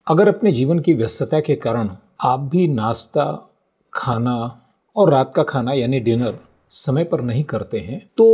अगर अपने जीवन की व्यस्तता के कारण आप भी नाश्ता, खाना और रात का खाना यानी डिनर समय पर नहीं करते हैं तो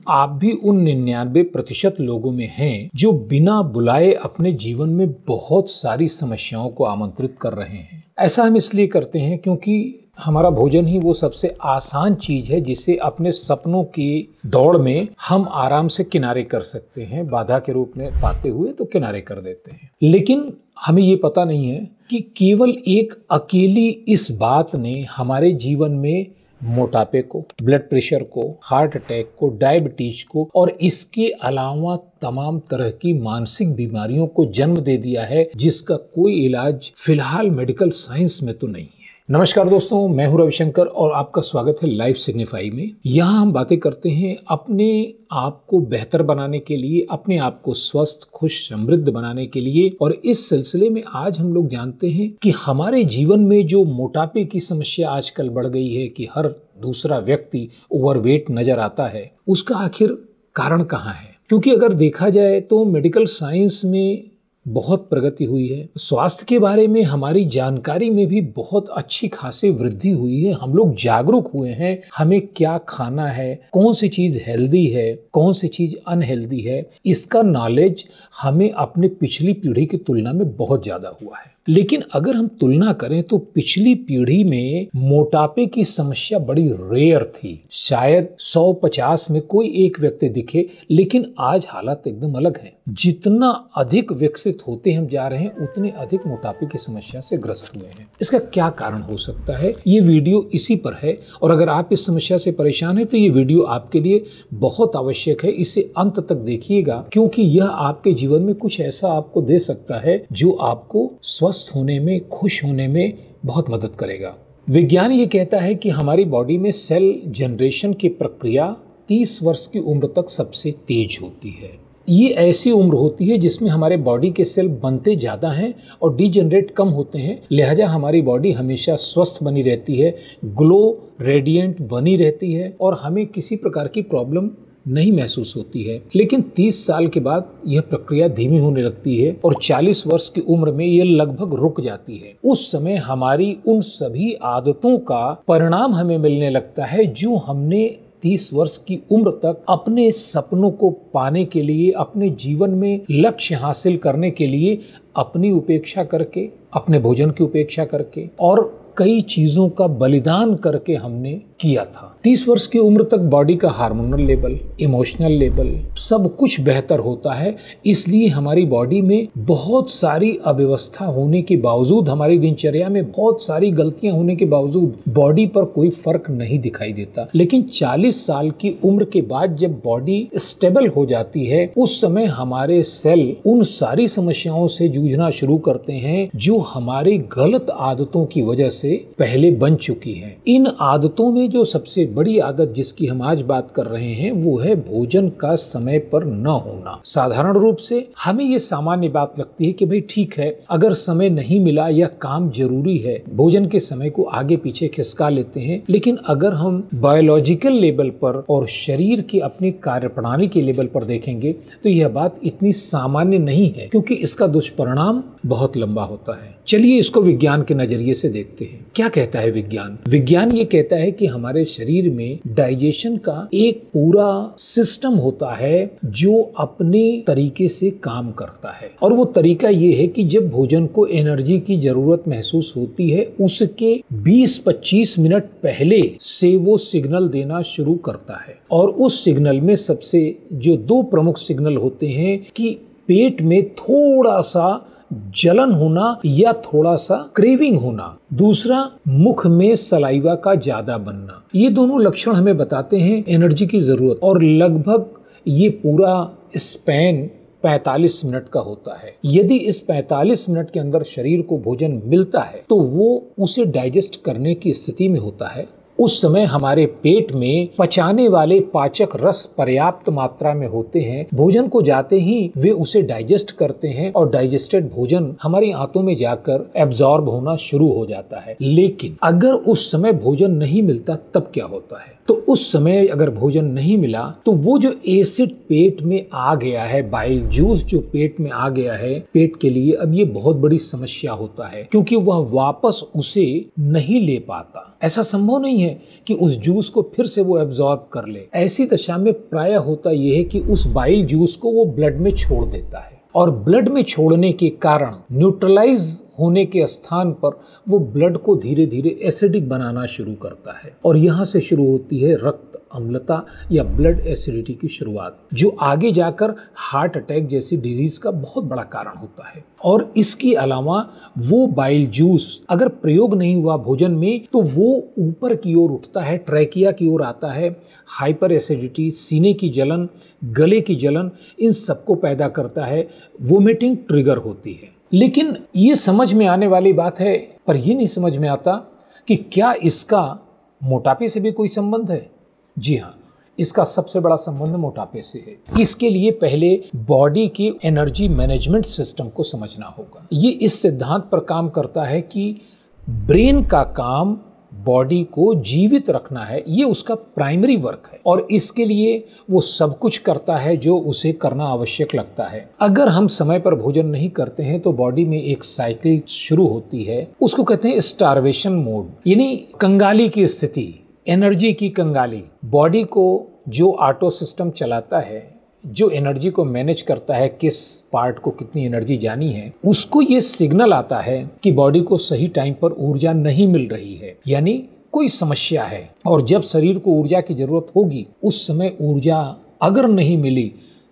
आप भी उन 99% लोगों में हैं जो बिना बुलाए अपने जीवन में बहुत सारी समस्याओं को आमंत्रित कर रहे हैं। ऐसा हम इसलिए करते हैं क्योंकि हमारा भोजन ही वो सबसे आसान चीज है जिसे अपने सपनों की दौड़ में हम आराम से किनारे कर सकते हैं, बाधा के रूप में पाते हुए तो किनारे कर देते हैं। लेकिन हमें ये पता नहीं है कि केवल एक अकेली इस बात ने हमारे जीवन में मोटापे को, ब्लड प्रेशर को, हार्ट अटैक को, डायबिटीज को और इसके अलावा तमाम तरह की मानसिक बीमारियों को जन्म दे दिया है जिसका कोई इलाज फिलहाल मेडिकल साइंस में तो नहीं है। नमस्कार दोस्तों, मैं हूं रविशंकर और आपका स्वागत है लाइफ सिग्निफाई में। यहाँ हम बातें करते हैं अपने आप को बेहतर बनाने के लिए, अपने आप को स्वस्थ, खुश, समृद्ध बनाने के लिए। और इस सिलसिले में आज हम लोग जानते हैं कि हमारे जीवन में जो मोटापे की समस्या आजकल बढ़ गई है कि हर दूसरा व्यक्ति ओवरवेट नजर आता है, उसका आखिर कारण कहाँ है? क्योंकि अगर देखा जाए तो मेडिकल साइंस में बहुत प्रगति हुई है, स्वास्थ्य के बारे में हमारी जानकारी में भी बहुत अच्छी खासी वृद्धि हुई है। हम लोग जागरूक हुए हैं, हमें क्या खाना है, कौन सी चीज हेल्दी है, कौन सी चीज अनहेल्दी है, इसका नॉलेज हमें अपने पिछली पीढ़ी की तुलना में बहुत ज्यादा हुआ है। लेकिन अगर हम तुलना करें तो पिछली पीढ़ी में मोटापे की समस्या बड़ी रेयर थी। शायद 150 में कोई एक व्यक्ति दिखे, लेकिन आज हालात एकदम अलग है। जितना अधिक विकसित होते हम जा रहे हैं उतने अधिक मोटापे की समस्या से ग्रस्त हुए हैं। इसका क्या कारण हो सकता है, ये वीडियो इसी पर है। और अगर आप इस समस्या से परेशान हैं तो ये वीडियो आपके लिए बहुत आवश्यक है। इसे अंत तक देखिएगा क्योंकि यह आपके जीवन में कुछ ऐसा आपको दे सकता है जो आपको स्वस्थ होने में, खुश होने में बहुत मदद करेगा। विज्ञान ये कहता है कि हमारी बॉडी में सेल जनरेशन की प्रक्रिया 30 वर्ष की उम्र तक सबसे तेज होती है। ये ऐसी उम्र होती है जिसमें हमारे बॉडी के सेल बनते ज्यादा हैं और डीजनरेट कम होते हैं। लिहाजा हमारी बॉडी हमेशा स्वस्थ बनी रहती है, ग्लो, रेडिएंट बनी रहती है और हमें किसी प्रकार की प्रॉब्लम नहीं महसूस होती है। लेकिन 30 साल के बाद यह प्रक्रिया धीमी होने लगती है और 40 वर्ष की उम्र में यह लगभग रुक जाती है। उस समय हमारी उन सभी आदतों का परिणाम हमें मिलने लगता है जो हमने 30 वर्ष की उम्र तक अपने सपनों को पाने के लिए, अपने जीवन में लक्ष्य हासिल करने के लिए अपनी उपेक्षा करके, अपने भोजन की उपेक्षा करके और कई चीजों का बलिदान करके हमने किया था। 30 वर्ष की उम्र तक बॉडी का हार्मोनल लेवल, इमोशनल लेवल सब कुछ बेहतर होता है। इसलिए हमारी बॉडी में बहुत सारी अव्यवस्था होने के बावजूद, हमारी दिनचर्या में बहुत सारी गलतियां होने के बावजूद बॉडी पर कोई फर्क नहीं दिखाई देता। लेकिन 40 साल की उम्र के बाद जब बॉडी स्टेबल हो जाती है उस समय हमारे सेल उन सारी समस्याओं से जूझना शुरू करते हैं जो हमारी गलत आदतों की वजह से पहले बन चुकी हैं। इन आदतों में जो सबसे बड़ी आदत जिसकी हम आज बात कर रहे हैं वो है भोजन का समय पर न होना। साधारण रूप से हमें ये सामान्य बात लगती है कि भाई ठीक है, अगर समय नहीं मिला या काम जरूरी है, भोजन के समय को आगे पीछे खिसका लेते हैं। लेकिन अगर हम बायोलॉजिकल लेवल पर और शरीर की अपनी कार्यप्रणाली के लेवल पर देखेंगे तो यह बात इतनी सामान्य नहीं है क्योंकि इसका दुष्परिणाम बहुत लंबा होता है। चलिए इसको विज्ञान के नजरिए से देखते हैं। क्या कहता है विज्ञान? विज्ञान ये कहता है कि हमारे शरीर में डाइजेशन का एक पूरा सिस्टम होता है जो अपने तरीके से काम करता है। और वो तरीका ये है कि जब भोजन को एनर्जी की जरूरत महसूस होती है उसके 20-25 मिनट पहले से वो सिग्नल देना शुरू करता है। और उस सिग्नल में सबसे जो 2 प्रमुख सिग्नल होते हैं कि पेट में थोड़ा सा जलन होना या थोड़ा सा क्रेविंग होना, दूसरा मुख में सलाइवा का ज्यादा बनना। ये दोनों लक्षण हमें बताते हैं एनर्जी की जरूरत। और लगभग ये पूरा स्पैन 45 मिनट का होता है। यदि इस 45 मिनट के अंदर शरीर को भोजन मिलता है तो वो उसे डाइजेस्ट करने की स्थिति में होता है। उस समय हमारे पेट में पचाने वाले पाचक रस पर्याप्त मात्रा में होते हैं। भोजन को जाते ही वे उसे डाइजेस्ट करते हैं और डाइजेस्टेड भोजन हमारी आंतों में जाकर एब्जॉर्ब होना शुरू हो जाता है। लेकिन अगर उस समय भोजन नहीं मिलता तब क्या होता है? तो उस समय अगर भोजन नहीं मिला तो वो जो एसिड पेट में आ गया है, बाइल जूस जो पेट में आ गया है, पेट के लिए अब ये बहुत बड़ी समस्या होता है, क्योंकि वह वापस उसे नहीं ले पाता। ऐसा संभव नहीं है कि उस जूस को फिर से वो एब्जॉर्ब कर ले। ऐसी दशा में प्राय होता यह है कि उस बाइल जूस को वो ब्लड में छोड़ देता है, और ब्लड में छोड़ने के कारण न्यूट्रलाइज होने के स्थान पर वो ब्लड को धीरे धीरे एसिडिक बनाना शुरू करता है, और यहाँ से शुरू होती है रक्त अम्लता या ब्लड एसिडिटी की शुरुआत, जो आगे जाकर हार्ट अटैक जैसी डिजीज का बहुत बड़ा कारण होता है। और इसके अलावा वो बाइल जूस अगर प्रयोग नहीं हुआ भोजन में तो वो ऊपर की ओर उठता है, ट्रैकिया की ओर आता है, हाइपर एसिडिटी, सीने की जलन, गले की जलन, इन सबको पैदा करता है, वोमिटिंग ट्रिगर होती है। लेकिन ये समझ में आने वाली बात है, पर ये नहीं समझ में आता कि क्या इसका मोटापे से भी कोई संबंध है। जी हाँ, इसका सबसे बड़ा संबंध मोटापे से है। इसके लिए पहले बॉडी की एनर्जी मैनेजमेंट सिस्टम को समझना होगा। ये इस सिद्धांत पर काम करता है कि ब्रेन का काम बॉडी को जीवित रखना है, ये उसका प्राइमरी वर्क है, और इसके लिए वो सब कुछ करता है जो उसे करना आवश्यक लगता है। अगर हम समय पर भोजन नहीं करते हैं तो बॉडी में एक साइकिल शुरू होती है, उसको कहते हैं स्टार्वेशन मोड, यानी कंगाली की स्थिति, एनर्जी की कंगाली। बॉडी को जो ऑटो सिस्टम चलाता है, जो एनर्जी को मैनेज करता है, किस पार्ट को कितनी एनर्जी जानी है, उसको ये सिग्नल आता है कि बॉडी को सही टाइम पर ऊर्जा नहीं मिल रही है, यानी कोई समस्या है। और जब शरीर को ऊर्जा की जरूरत होगी उस समय ऊर्जा अगर नहीं मिली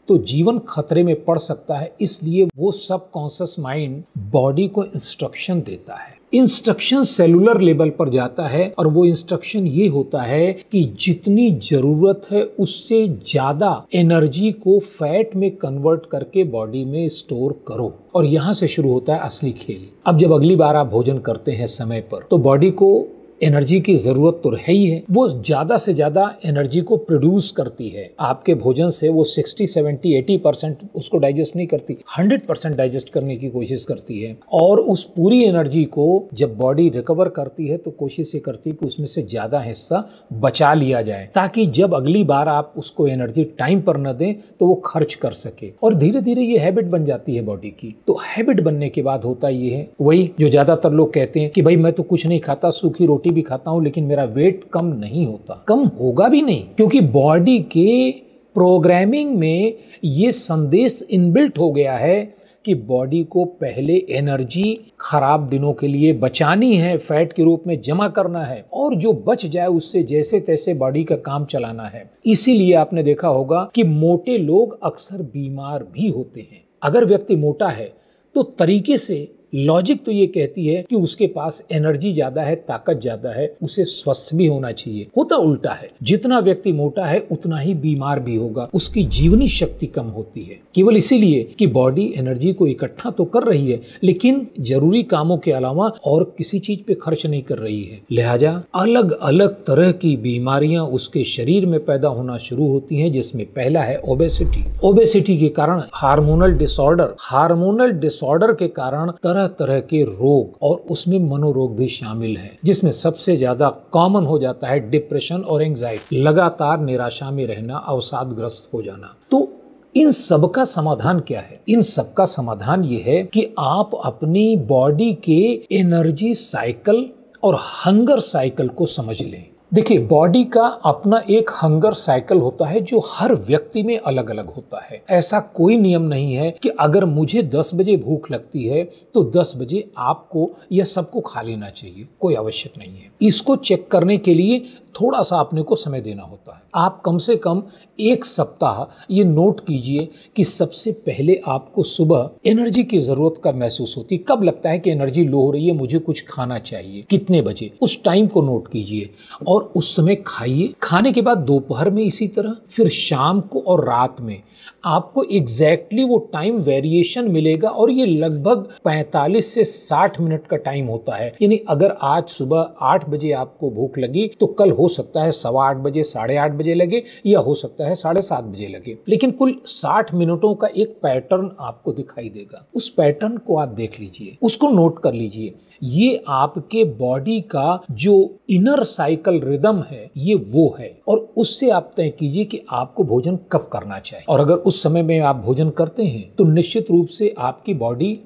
तो जीवन खतरे में पड़ सकता है। इसलिए वो सबकॉन्शियस माइंड बॉडी को इंस्ट्रक्शन देता है। इंस्ट्रक्शन सेलुलर लेवल पर जाता है, और वो इंस्ट्रक्शन ये होता है कि जितनी जरूरत है उससे ज्यादा एनर्जी को फैट में कन्वर्ट करके बॉडी में स्टोर करो। और यहाँ से शुरू होता है असली खेल। अब जब अगली बार आप भोजन करते हैं समय पर तो बॉडी को एनर्जी की जरूरत तो है ही है, वो ज्यादा से ज्यादा एनर्जी को प्रोड्यूस करती है। आपके भोजन से वो 60, 70, 80% उसको डाइजेस्ट नहीं करती, 100% डाइजेस्ट करने की कोशिश करती है। और उस पूरी एनर्जी को जब बॉडी रिकवर करती है तो कोशिश ये करती है कि उसमें से ज्यादा हिस्सा बचा लिया जाए, ताकि जब अगली बार आप उसको एनर्जी टाइम पर न दें तो वो खर्च कर सके। और धीरे धीरे ये हैबिट बन जाती है बॉडी की। तो हैबिट बनने के बाद होता ये है, वही जो ज्यादातर लोग कहते हैं कि भाई मैं तो कुछ नहीं खाता, सूखी रोटी भी खाता हूं लेकिन मेरा वेट कम नहीं होता। कम होगा भी नहीं, क्योंकि बॉडी के प्रोग्रामिंग में ये संदेश इनबिल्ट हो गया है कि बॉडी को पहले एनर्जी खराब दिनों के लिए बचानी है, फैट के रूप में जमा करना है, और जो बच जाए उससे जैसे तैसे बॉडी का काम चलाना है। इसीलिए आपने देखा होगा कि मोटे लोग अक्सर बीमार भी होते हैं। अगर व्यक्ति मोटा है तो तरीके से लॉजिक तो ये कहती है कि उसके पास एनर्जी ज्यादा है, ताकत ज्यादा है, उसे स्वस्थ भी होना चाहिए। होता उल्टा है, जितना व्यक्ति मोटा है उतना ही बीमार भी होगा, उसकी जीवनी शक्ति कम होती है, केवल इसीलिए कि बॉडी एनर्जी को इकट्ठा तो कर रही है लेकिन जरूरी कामों के अलावा और किसी चीज पे खर्च नहीं कर रही है। लिहाजा अलग अलग तरह की बीमारियां उसके शरीर में पैदा होना शुरू होती हैं, जिसमें पहला है ओबेसिटी। ओबेसिटी के कारण हार्मोनल डिसऑर्डर के कारण तरह तरह के रोग, और उसमें मनोरोग भी शामिल है, जिसमें सबसे ज्यादा कॉमन हो जाता है डिप्रेशन और एंजाइटी, लगातार निराशा में रहना, अवसादग्रस्त हो जाना। तो इन सब का समाधान क्या है? इन सब का समाधान ये है कि आप अपनी बॉडी के एनर्जी साइकिल और हंगर साइकिल को समझ लें। देखिए, बॉडी का अपना एक हंगर साइकिल होता है जो हर व्यक्ति में अलग अलग होता है। ऐसा कोई नियम नहीं है कि अगर मुझे 10 बजे भूख लगती है तो 10 बजे आपको या सबको खा लेना चाहिए, कोई आवश्यक नहीं है। इसको चेक करने के लिए थोड़ा सा अपने को समय देना होता है। आप कम से कम 1 सप्ताह ये नोट कीजिए कि सबसे पहले आपको सुबह एनर्जी की जरूरत कब महसूस होती, कब लगता है कि एनर्जी लो हो रही है, मुझे कुछ खाना चाहिए, कितने बजे, उस टाइम को नोट कीजिए और उस समय खाइए। खाने के बाद दोपहर में इसी तरह, फिर शाम को और रात में आपको एग्जैक्टली वो टाइम वेरिएशन मिलेगा, और ये लगभग 45 से 60 मिनट का टाइम होता है। यानी अगर आज सुबह 8 बजे आपको भूख लगी तो कल हो सकता है 8:15 बजे, 8:30 बजे लगे, या हो सकता है 7:30 बजे लगे, लेकिन कुल 60 मिनटों का एक पैटर्न आपको दिखाई देगा। उस पैटर्न को आप देख लीजिए, उसको नोट कर लीजिए। ये आपके बॉडी का जो इनर साइकिल रिदम है ये वो है, और उससे आप तय कीजिए कि आपको भोजन कब करना चाहिए। और अगर उस समय में आप भोजन करते हैं तो निश्चित रूप से आपकी बॉडी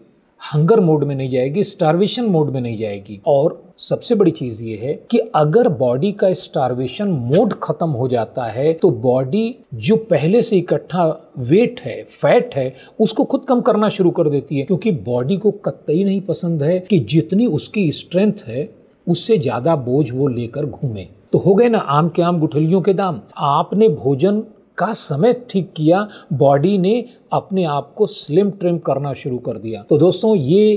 हंगर मोड में नहीं जाएगी, स्टार्वेशन मोड में नहीं जाएगी। और सबसे बड़ी चीज ये है कि अगर बॉडी का स्टार्वेशन मोड खत्म हो जाता है तो बॉडी जो पहले से इकट्ठा वेट है, फैट है, उसको खुद कम करना शुरू कर देती है, क्योंकि बॉडी को कतई नहीं पसंद है कि जितनी उसकी स्ट्रेंथ है उससे ज्यादा बोझ वो लेकर घूमे। तो हो गए ना आम के आम गुठलियों के दाम। आपने भोजन का समय ठीक किया, बॉडी ने अपने आप को स्लिम ट्रिम करना शुरू कर दिया। तो दोस्तों ये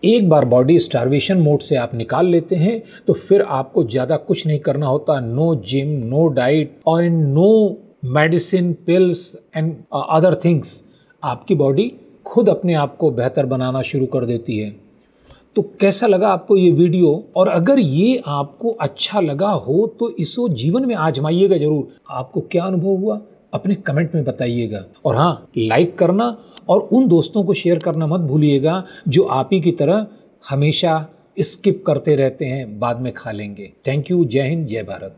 एक बार बॉडी स्टार्वेशन मोड से आप निकाल लेते हैं तो फिर आपको ज़्यादा कुछ नहीं करना होता। नो जिम, नो डाइट और no medicine, pills and other things. आपकी बॉडी खुद अपने आप को बेहतर बनाना शुरू कर देती है। तो कैसा लगा आपको ये वीडियो? और अगर ये आपको अच्छा लगा हो तो इसको जीवन में आजमाइएगा जरूर। आपको क्या अनुभव हुआ अपने कमेंट में बताइएगा। और हाँ, लाइक करना और उन दोस्तों को शेयर करना मत भूलिएगा जो आप ही की तरह हमेशा स्किप करते रहते हैं, बाद में खा लेंगे। Thank you. जय हिंद, जय भारत।